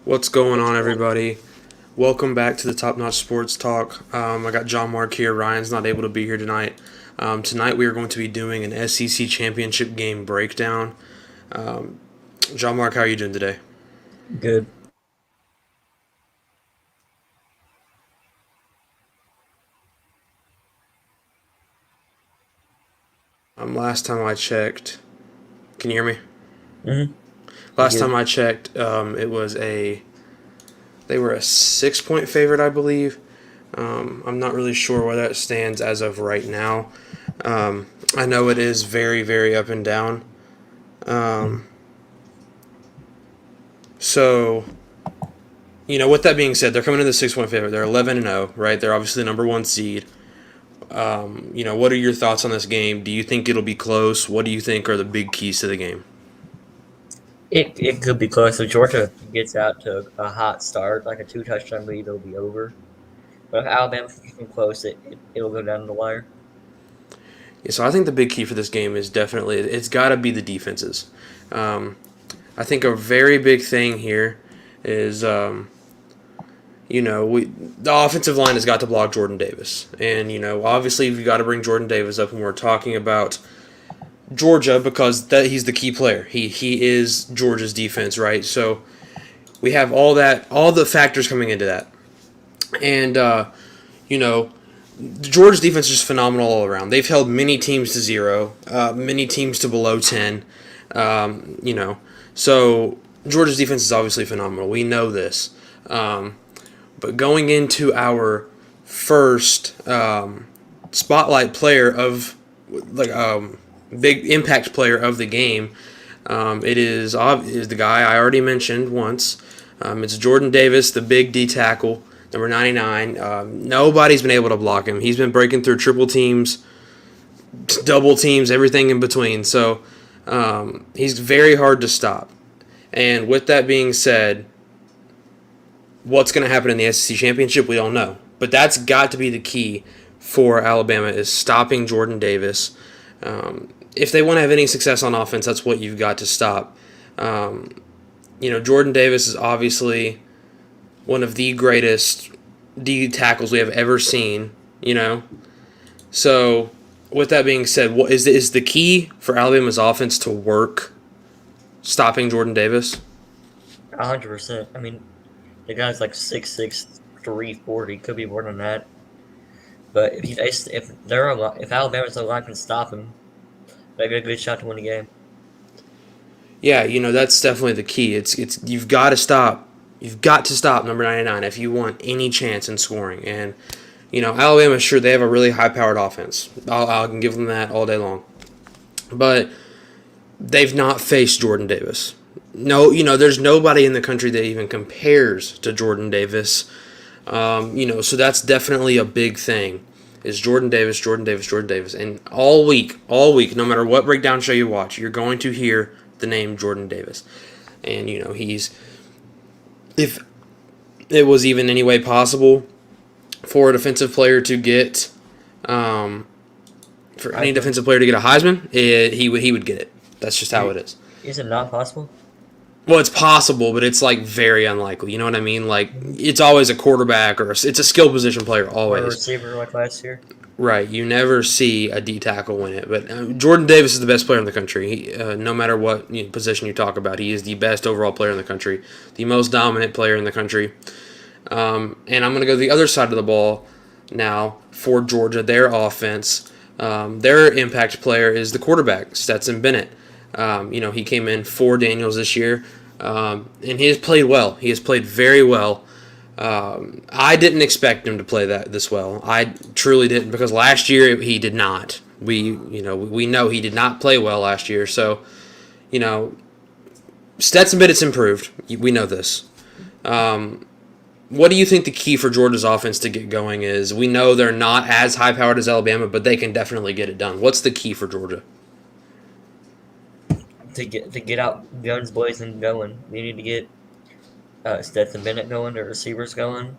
What's going on, everybody? Welcome back to the Top Notch Sports Talk. I got John Mark here. Ryan's not able to be here tonight. Tonight we are going to be doing an SEC championship game breakdown. Um, John Mark, how are you doing today? Good. Last time I checked, can you hear me? Mm-hmm. You're Last time good. I checked, they were a 6 point favorite, I believe. I'm not really sure where that stands as of right now. I know it is very, very up and down. Mhm. So with that being said, they're coming in the 6 point favorite. They're 11-0, right? They're obviously the number one seed. What are your thoughts on this game? Do you think it'll be close? What do you think are the big keys to the game? It could be close. If Georgia gets out to a hot start, like a two touchdown lead, it'll be over. But if Alabama can come close, it'll go down the wire. Yeah, so I think the big key for this game is definitely it's got to be the defenses. Um, I think a very big thing here is the offensive line has got to block Jordan Davis, and obviously we've got to bring Jordan Davis up when we're talking about Georgia because he's the key player. He is Georgia's defense, right? So we have all the factors coming into that, and you know, Georgia's defense is just phenomenal all around. They've held many teams to zero, many teams to below 10. Um, you know, so Georgia's defense is obviously phenomenal. We know this, but going into our first spotlight player of like big impact player of the game. Is the guy I already mentioned once. It's Jordan Davis, the big D tackle, number 99. Nobody's been able to block him. He's been breaking through triple teams, double teams, everything in between. So he's very hard to stop. And with that being said, what's going to happen in the SEC championship, we don't know. But that's got to be the key for Alabama is stopping Jordan Davis. If they want to have any success on offense, that's what you've got to stop. Um, Jordan Davis is obviously one of the greatest D tackles we have ever seen. So with that being said, what is the key for Alabama's offense to work stopping Jordan Davis? 100%. I mean, the guy's like 6'6", 340. Could be more than that. But if Alabama's line can stop him, they got a good shot to win the game. Yeah, that's definitely the key. It's you've got to stop. You've got to stop number 99 if you want any chance in scoring. And Alabama, sure, they have a really high-powered offense. I can give them that all day long. But they've not faced Jordan Davis. No, there's nobody in the country that even compares to Jordan Davis. So that's definitely a big thing. Is Jordan Davis, Jordan Davis, Jordan Davis, and all week, no matter what breakdown show you watch, you're going to hear the name Jordan Davis, and he's if it was even any way possible for a defensive player to get for any Heisman. defensive player to get a Heisman, he would get it. That's just how it is. Is it not possible? Well, it's possible, but it's like very unlikely. You know what I mean? Like it's always a quarterback or it's a skill position player Or a always. receiver like last year? Right. You never see a D tackle win it, but Jordan Davis is the best player in the country. No matter what position you talk about, he is the best overall player in the country, the most dominant player in the country. And I'm going to go to the other side of the ball now for Georgia. Their offense, their impact player is the quarterback, Stetson Bennett. He came in for Daniels this year, and he has played well. He has played very well. I didn't expect him to play this well. I truly didn't because last year he did not. We know he did not play well last year. So, you know, Stetson Bennett's improved. We know this. What do you think the key for Georgia's offense to get going is? We know they're not as high powered as Alabama, but they can definitely get it done. What's the key for Georgia? To get out guns blazing going, you need to get Stetson Bennett going, the receivers going,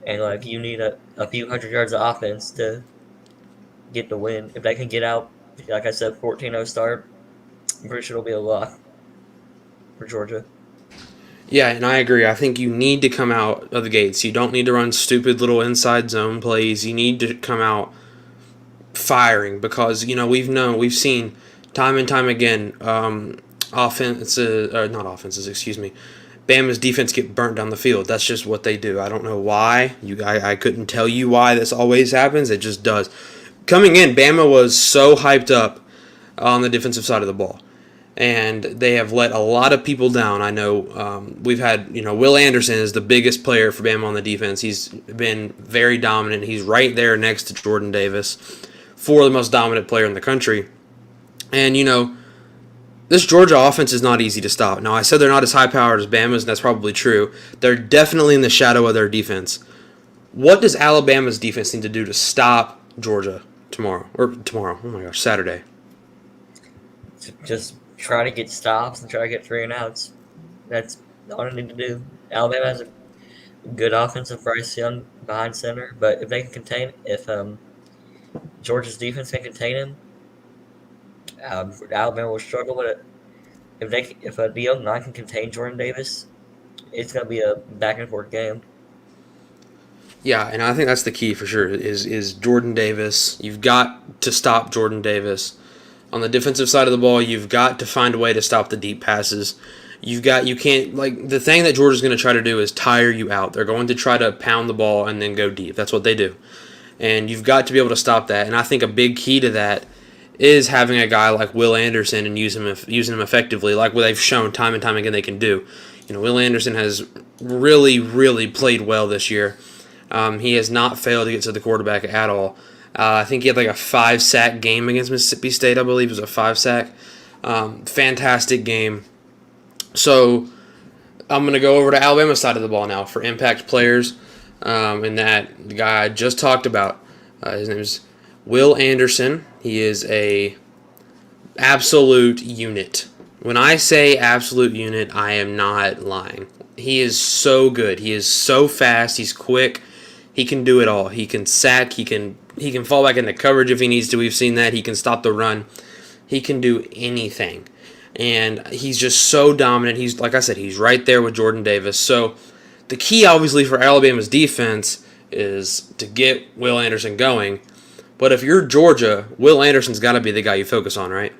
and like you need a few hundred yards of offense to get the win. If they can get out, like I said, 14-0 start, I'm pretty sure it'll be a lot for Georgia. Yeah, and I agree. I think you need to come out of the gates. You don't need to run stupid little inside zone plays. You need to come out firing because we've seen time and time again not offenses, excuse me. Bama's defense get burnt down the field. That's just what they do. I don't know why. I couldn't tell you why this always happens. It just does. Coming in, Bama was so hyped up on the defensive side of the ball, and they have let a lot of people down. I know we've had, Will Anderson is the biggest player for Bama on the defense. He's been very dominant. He's right there next to Jordan Davis for the most dominant player in the country. And, this Georgia offense is not easy to stop. Now, I said they're not as high-powered as Bama's, and that's probably true. They're definitely in the shadow of their defense. What does Alabama's defense need to do to stop Georgia tomorrow? Oh my gosh, Saturday. Just try to get stops and try to get 3 and outs. That's all they need to do. Alabama has a good offensive Bryce Young behind center, but if they can if Georgia's defense can contain him, Alabama will struggle with it. If a DL9 can contain Jordan Davis, it's gonna be a back and forth game. Yeah, and I think that's the key for sure. Is Jordan Davis? You've got to stop Jordan Davis. On the defensive side of the ball, you've got to find a way to stop the deep passes. You can't, the thing that Georgia's going to try to do is tire you out. They're going to try to pound the ball and then go deep. That's what they do. And you've got to be able to stop that. And I think a big key to that is having a guy like Will Anderson and using him effectively, like what they've shown time and time again they can do. Will Anderson has really, really played well this year. He has not failed to get to the quarterback at all. I think he had like a 5-sack game against Mississippi State, I believe. It was a 5-sack. Fantastic game. So I'm going to go over to Alabama's side of the ball now for impact players. And that the guy I just talked about, his name is Will Anderson. He is a absolute unit. When I say absolute unit, I am not lying. He is so good. He is so fast. He's quick. He can do it all. He can sack. He can fall back into coverage if he needs to. We've seen that. He can stop the run. He can do anything. And he's just so dominant. He's, like I said, he's right there with Jordan Davis. So the key, obviously, for Alabama's defense is to get Will Anderson going. But if you're Georgia, Will Anderson's got to be the guy you focus on, right?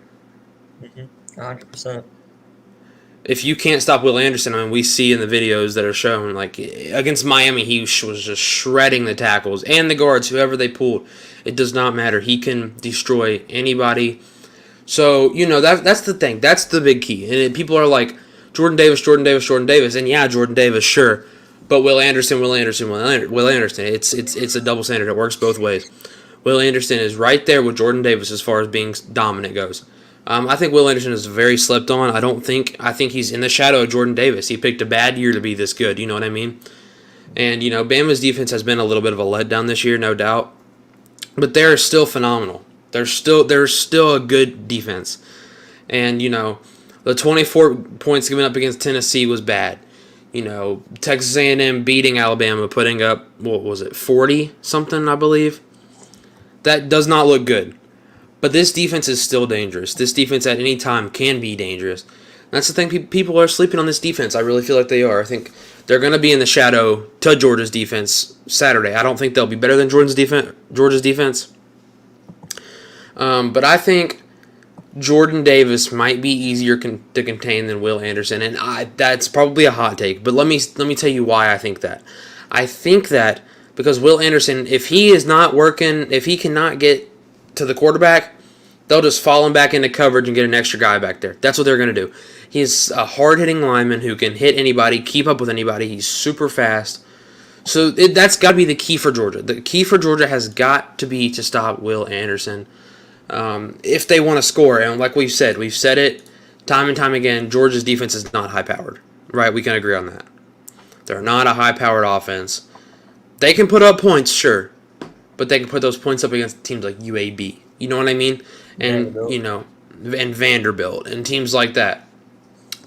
100%. If you can't stop Will Anderson, I mean, we see in the videos that are shown, like against Miami, he was just shredding the tackles and the guards, whoever they pulled. It does not matter. He can destroy anybody. So, that's the thing. That's the big key. And people are like, Jordan Davis. And yeah, Jordan Davis, sure. But Will Anderson. It's a double standard. It works both ways. Will Anderson is right there with Jordan Davis as far as being dominant goes. I think Will Anderson is very slept on. I think he's in the shadow of Jordan Davis. He picked a bad year to be this good. You know what I mean? And, Bama's defense has been a little bit of a letdown this year, no doubt. But they're still phenomenal. They're still a good defense. And, the 24 points given up against Tennessee was bad. Texas A&M beating Alabama, putting up, 40-something, I believe? That does not look good. But this defense is still dangerous. This defense at any time can be dangerous. That's the thing. People are sleeping on this defense. I really feel like they are. I think they're going to be in the shadow to Georgia's defense Saturday. I don't think they'll be better than Georgia's defense. But I think Jordan Davis might be easier to contain than Will Anderson, and that's probably a hot take. But let me tell you why I think that. I think that because Will Anderson, if he is not working, if he cannot get to the quarterback, they'll just fall him back into coverage and get an extra guy back there. That's what they're going to do. He's a hard-hitting lineman who can hit anybody, keep up with anybody. He's super fast. So that's got to be the key for Georgia. The key for Georgia has got to be to stop Will Anderson if they want to score. And like we've said it time and time again, Georgia's defense is not high-powered. Right? We can agree on that. They're not a high-powered offense. They can put up points, sure. But they can put those points up against teams like UAB. You know what I mean? And, and Vanderbilt and teams like that.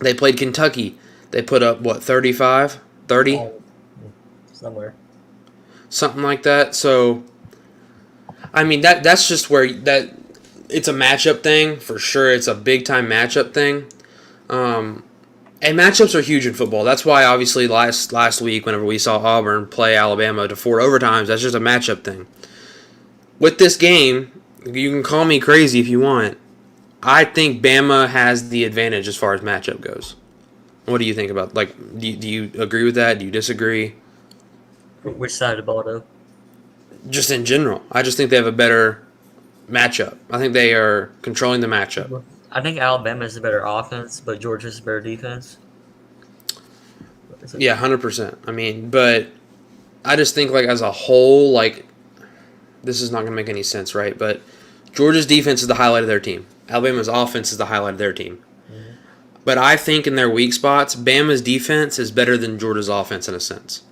They played Kentucky. They put up, 35? 30? Somewhere. Something like that. So, I mean, that's just where it's a matchup thing. For sure, it's a big-time matchup thing. And And matchups are huge in football. That's why, obviously, last week, whenever we saw Auburn play Alabama to 4 overtimes, that's just a matchup thing. With this game, you can call me crazy if you want. I think Bama has the advantage as far as matchup goes. What do you think about? Do you agree with that? Do you disagree? Which side of the ball, though? Just in general, I just think they have a better matchup. I think they are controlling the matchup. I think Alabama's a better offense, but Georgia's a better defense. Yeah, 100%. I mean, but I just think as a whole, this is not going to make any sense, right? But Georgia's defense is the highlight of their team. Alabama's offense is the highlight of their team. Mm-hmm. But I think in their weak spots, Bama's defense is better than Georgia's offense in a sense.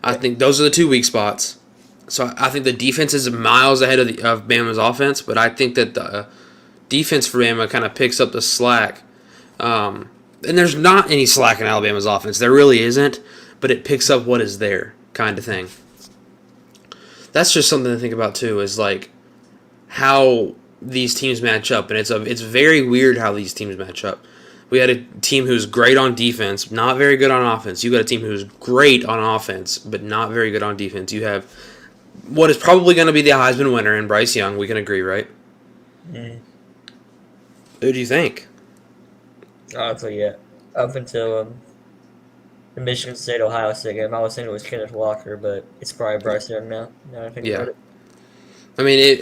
I think those are the 2 weak spots. So I think the defense is miles ahead of Bama's offense, but I think that the defense for Bama kind of picks up the slack. And there's not any slack in Alabama's offense. There really isn't, but it picks up what is there kind of thing. That's just something to think about too, is how these teams match up. And it's very weird how these teams match up. We had a team who's great on defense, not very good on offense. You got a team who's great on offense, but not very good on defense. You have what is probably going to be the Heisman winner in Bryce Young. We can agree, right? Mm. Who do you think? Honestly, yeah. Up until the Michigan State-Ohio State game, I was thinking it was Kenneth Walker, but it's probably Bryce Young now. Now I think about it. I mean,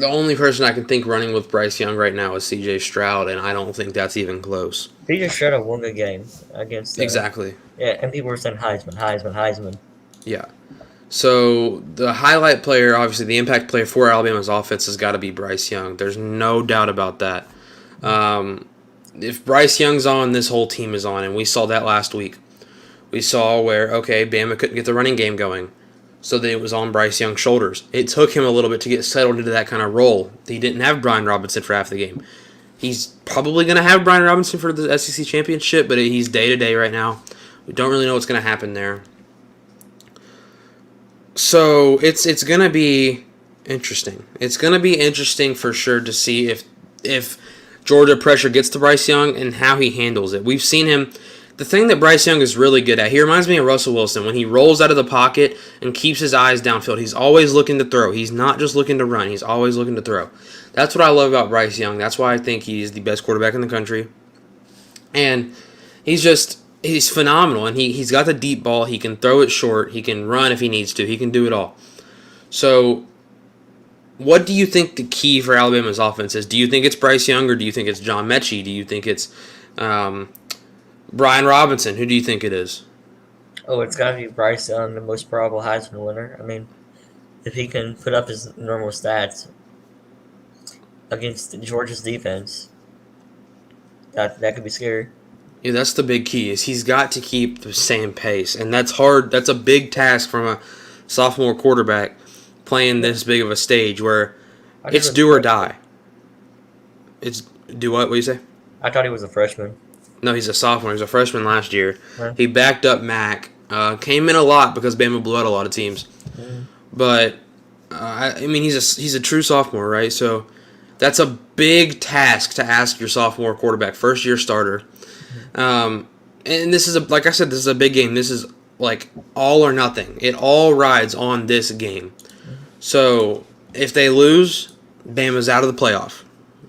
the only person I can think running with Bryce Young right now is C.J. Stroud, and I don't think that's even close. C.J. Stroud won the game against... exactly. Yeah, and people were saying Heisman. Yeah. So the highlight player, obviously the impact player for Alabama's offense has got to be Bryce Young. There's no doubt about that. If Bryce Young's on, this whole team is on, and we saw that last week. We saw where, Bama couldn't get the running game going. So then it was on Bryce Young's shoulders. It took him a little bit to get settled into that kind of role. He didn't have Brian Robinson for half the game. He's probably going to have Brian Robinson for the SEC championship, but he's day-to-day right now. We don't really know what's going to happen there. So it's going to be interesting. It's going to be interesting for sure to see if Georgia pressure gets to Bryce Young and how he handles it. We've seen him. The thing that Bryce Young is really good at, he reminds me of Russell Wilson. When he rolls out of the pocket and keeps his eyes downfield, he's always looking to throw. He's not just looking to run. He's always looking to throw. That's what I love about Bryce Young. That's why I think he's the best quarterback in the country. And he's phenomenal. And he's got the deep ball. He can throw it short. He can run if he needs to. He can do it all. So what do you think the key for Alabama's offense is? Do you think it's Bryce Young or do you think it's John Mechie? Do you think it's Brian Robinson? Who do you think it is? Oh, it's got to be Bryce Young, the most probable Heisman winner. I mean, if he can put up his normal stats against Georgia's defense, that could be scary. Yeah, that's the big key, is he's got to keep the same pace. And that's hard. That's a big task from a sophomore quarterback playing this big of a stage where it's do or die. It's do what? What do you say? I thought he was a freshman. No, he's a sophomore. He was a freshman last year. Huh? He backed up Mac. Came in a lot because Bama blew out a lot of teams. Mm. But, I mean, he's a true sophomore, right? So that's a big task to ask your sophomore quarterback, first-year starter. And this is, like I said, this is a big game. This is, all or nothing. It all rides on this game. So if they lose, Bama's out of the playoff.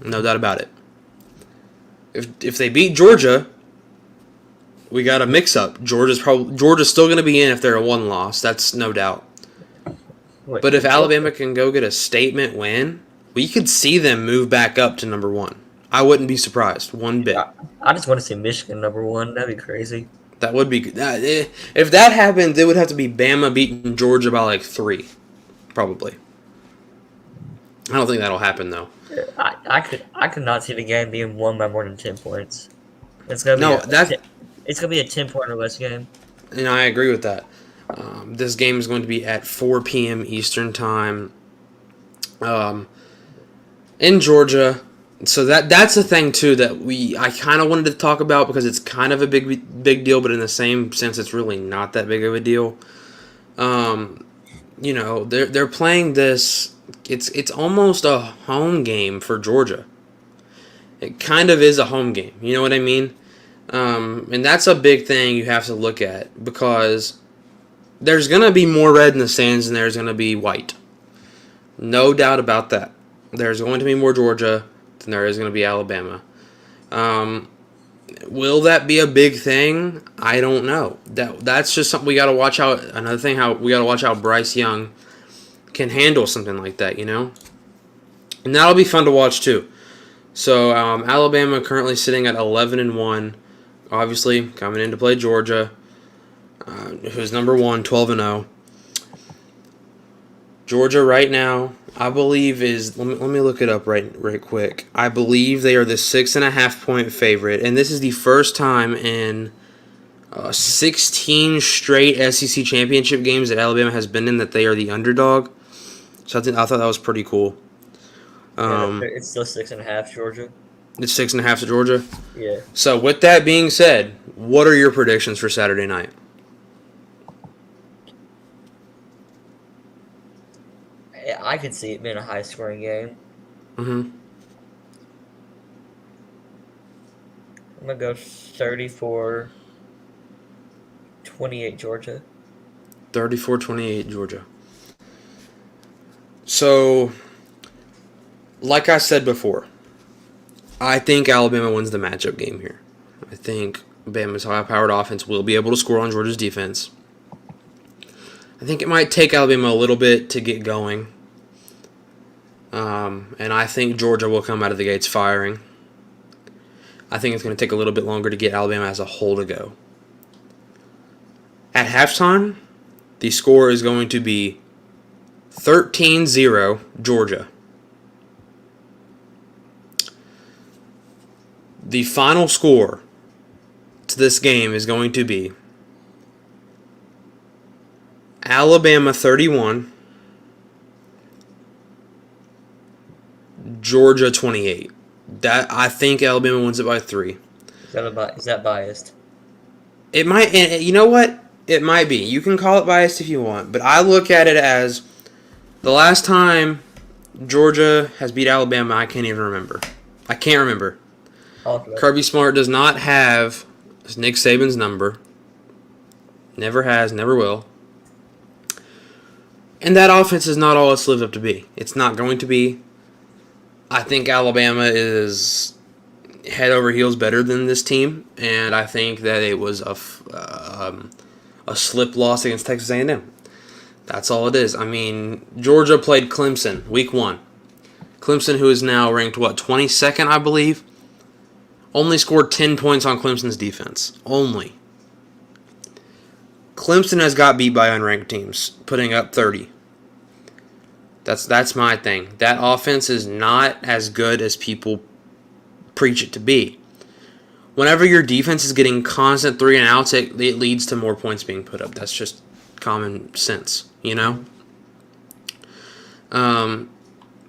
No doubt about it. If they beat Georgia, we got a mix-up. Georgia's still going to be in if they're a one loss. That's no doubt. But if Alabama can go get a statement win, we could see them move back up to number 1. I wouldn't be surprised one bit. I just want to see Michigan number 1. That'd be crazy. That would be good. If that happened, it would have to be Bama beating Georgia by 3, probably. I don't think that'll happen though. I could not see the game being won by more than 10 points. It's gonna be it's gonna be a 10-point or less game. And I agree with that. This game is going to be at 4 p.m. Eastern time, in Georgia. So that's the thing too that I kind of wanted to talk about because it's kind of a big deal, but in the same sense, it's really not that big of a deal. They're playing this. It's almost a home game for Georgia. It kind of is a home game. You know what I mean? And that's a big thing you have to look at because there's going to be more red in the stands than there's going to be white. No doubt about that. There's going to be more Georgia than there is going to be Alabama. Will that be a big thing? I don't know. That's just something we got to watch out. Another thing, how we got to watch how Bryce Young can handle something like that, And that'll be fun to watch too. So Alabama currently sitting at 11-1. Obviously coming in to play Georgia, who's number 1, 12-0. Georgia right now, I believe is let me look it up right quick. I believe they are the 6.5-point favorite, and this is the first time in 16 straight SEC championship games that Alabama has been in that they are the underdog. So I thought that was pretty cool. It's still 6.5 Georgia. It's 6.5 to Georgia. Yeah. So with that being said, what are your predictions for Saturday night? I could see it being a high-scoring game. Mm-hmm. I'm going to go 34-28 Georgia. 34-28 Georgia. So, like I said before, I think Alabama wins the matchup game here. I think Bama's high-powered offense will be able to score on Georgia's defense. I think it might take Alabama a little bit to get going. And I think Georgia will come out of the gates firing. I think it's going to take a little bit longer to get Alabama as a whole to go. At halftime, the score is going to be 13-0 Georgia. The final score to this game is going to be Alabama 31, Georgia 28. That I think Alabama wins it by 3. Is that biased? It might, and you know what? It might be. You can call it biased if you want, but I look at it as the last time Georgia has beat Alabama, I can't even remember. I can't remember. Kirby Smart does not have Nick Saban's number. Never has, never will. And that offense is not all it's lived up to be. It's not going to be. I think Alabama is head over heels better than this team, and I think that it was a slip loss against Texas A&M. That's all it is. I mean, Georgia played Clemson week 1. Clemson, who is now ranked, 22nd, I believe, only scored 10 points on Clemson's defense. Only. Clemson has got beat by unranked teams, putting up 30. That's my thing. That offense is not as good as people preach it to be. Whenever your defense is getting constant 3 and outs, it leads to more points being put up. That's just common sense,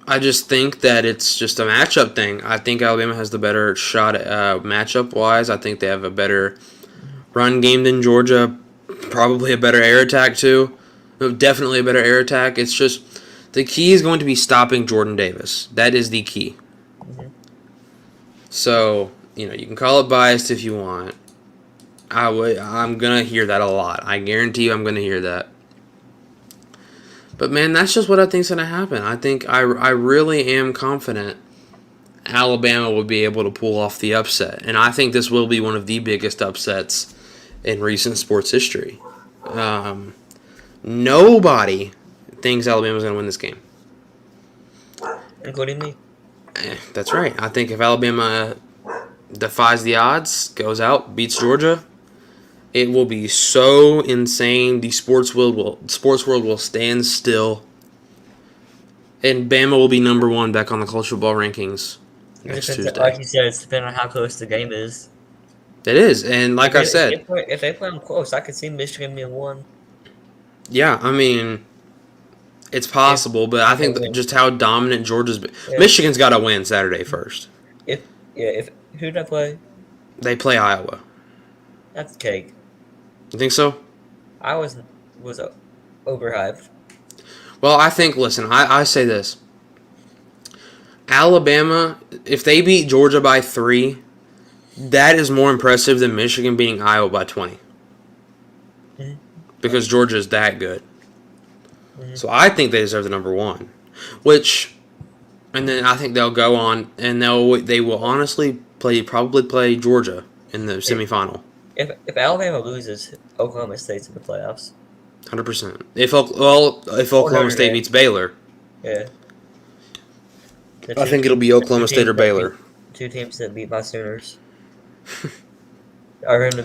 I just think that it's just a matchup thing. I think Alabama has the better shot matchup-wise. I think they have a better run game than Georgia. Probably a better air attack, too. Definitely a better air attack. It's just the key is going to be stopping Jordan Davis. That is the key. Mm-hmm. So, you can call it biased if you want. I'm going to hear that a lot. I guarantee you I'm going to hear that. But, man, that's just what I think is going to happen. I think I really am confident Alabama will be able to pull off the upset. And I think this will be one of the biggest upsets in recent sports history. Nobody thinks Alabama's going to win this game. Including me. That's right. I think if Alabama defies the odds, goes out, beats Georgia, it will be so insane. The sports world will stand still. And Bama will be number 1 back on the college football rankings next Tuesday. Like you said, it's depending on how close the game is. It is, and like I said, if they play them close, I could see Michigan being 1. Yeah, I mean, it's possible, but I think just how dominant Georgia's been. Michigan's got to win Saturday first. If who did I play? They play Iowa. That's cake. You think so? I was overhyped. Well, I think. Listen, I say this. Alabama, if they beat Georgia by 3, that is more impressive than Michigan beating Iowa by 20. Mhm. Because Georgia is that good. Mhm. So I think they deserve the number one. And then I think they'll go on and they will honestly probably play Georgia in the semifinal. If Alabama loses, Oklahoma State's in the playoffs. 100%. If Oklahoma Notre State Dame. beats Baylor, Yeah. The I two think it'll be teams- the Oklahoma two State or teams that Baylor. Two teams that beat my Sooners are in the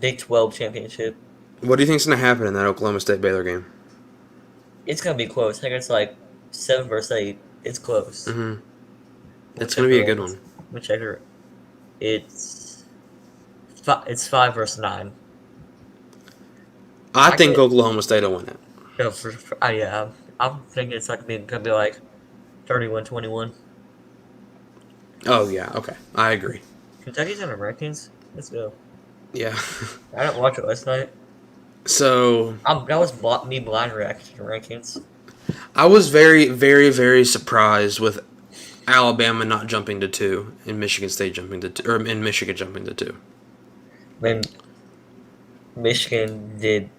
Big 12 championship. What do you think's going to happen in that Oklahoma State Baylor game? It's gonna be close. I think it's like 7-8. It's close. Mm-hmm. It's going to be a good one. Let me check it. It's 5-9. I think Oklahoma State will win it. No, yeah, I'm thinking it's like gonna be like 31-21. Oh, yeah. Okay. I agree. Kentucky's in the rankings. Let's go. Yeah. I didn't watch it last night. So That was me blind reacting to rankings. I was very, very, very surprised with Alabama not jumping to 2 and Michigan State jumping to 2, or in Michigan jumping to 2. Then Michigan did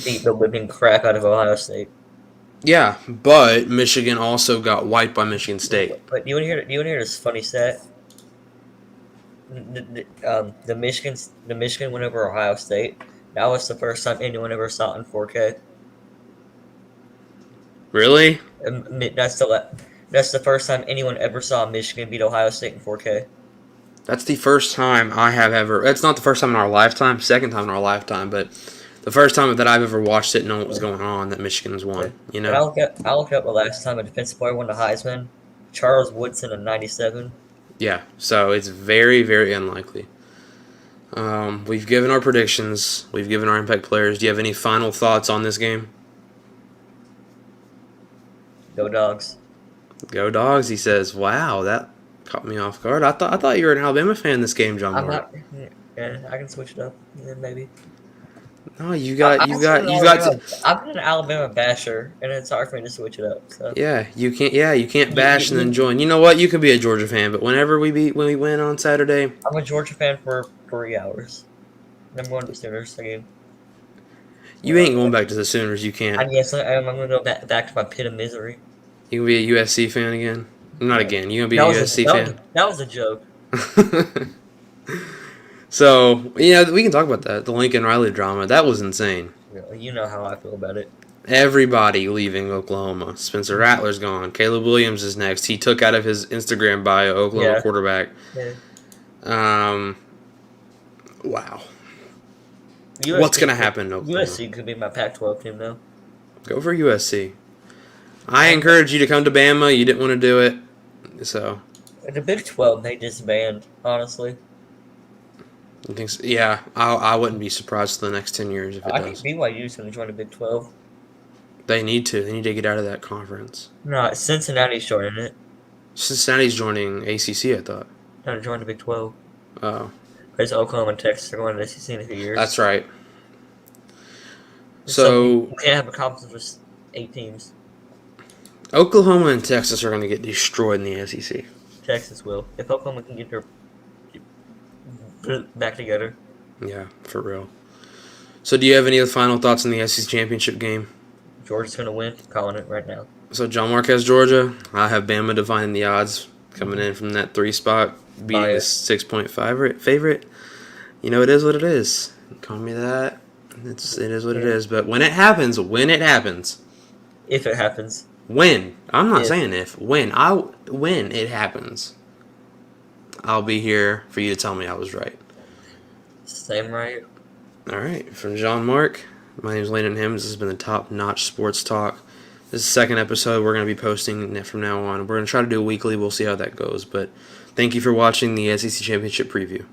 beat the living crap out of Ohio State. Yeah, but Michigan also got wiped by Michigan State. But you want to hear this funny stat? The Michigan went over Ohio State. That was the first time anyone ever saw it in 4K. Really? That's the first time anyone ever saw Michigan beat Ohio State in 4K. That's the first time I have ever. It's not the first time in our lifetime, second time in our lifetime, but the first time that I've ever watched it and known what was going on that Michigan's won. You And know? I'll look up the last time a defensive player won the Heisman. Charles Woodson in '97. Yeah. So it's very, very unlikely. We've given our predictions. We've given our impact players. Do you have any final thoughts on this game? Go Dogs. Go Dogs, he says. Wow, that caught me off guard. I thought you were an Alabama fan this game, John I'm Mark. not. Yeah, I can switch it up. Yeah, maybe. No, you got. I've been an Alabama basher, and it's hard for me to switch it up. So. Yeah, you can't. Yeah, you can't bash and then join. You know what? You can be a Georgia fan, but when we win on Saturday, I'm a Georgia fan for 3 hours. Number one, the Sooners again. you ain't going back to the Sooners. You can't. And yes, I'm going to go back to my pit of misery. You can be a USC fan again. Not again. You gonna be a USC fan? That was a joke. So yeah, we can talk about that. The Lincoln Riley drama. That was insane. You know how I feel about it. Everybody leaving Oklahoma. Spencer Rattler's gone. Caleb Williams is next. He took out of his Instagram bio Oklahoma quarterback. Yeah. Wow. USC, What's gonna happen in Oklahoma? USC could be my Pac-12 team though. Go for USC. I encourage you to come to Bama. You didn't want to do it, so. The Big 12 they disband, honestly. I think so. Yeah, I wouldn't be surprised for the next 10 years if it I think does. BYU's going to join the Big 12. They need to. They need to get out of that conference. No, Cincinnati's joining it. Cincinnati's joining ACC, I thought. Trying to join the Big 12. Oh, Because Oklahoma and Texas are going to the SEC in a few years. that's right. So So we can't have a conference with 8 teams. Oklahoma and Texas are going to get destroyed in the SEC. Texas will. If Oklahoma can get their put it back together. Yeah, for real. So do you have any other final thoughts on the SEC championship game? Georgia's going to win. Calling it right now. So John Mark has Georgia. I have Bama defying the odds, coming in from that 3 spot, beating the 6-point favorite. You know, it is what it is. Call me that. It is what it is. But when it happens. If it happens. When. I'm not saying if. When it happens, I'll be here for you to tell me I was right. Same right. All right. From John Mark, my name is Landon Hims. This has been the Top Notch Sports Talk. This is the second episode we're going to be posting from now on. We're going to try to do a weekly. We'll see how that goes. But thank you for watching the SEC Championship preview.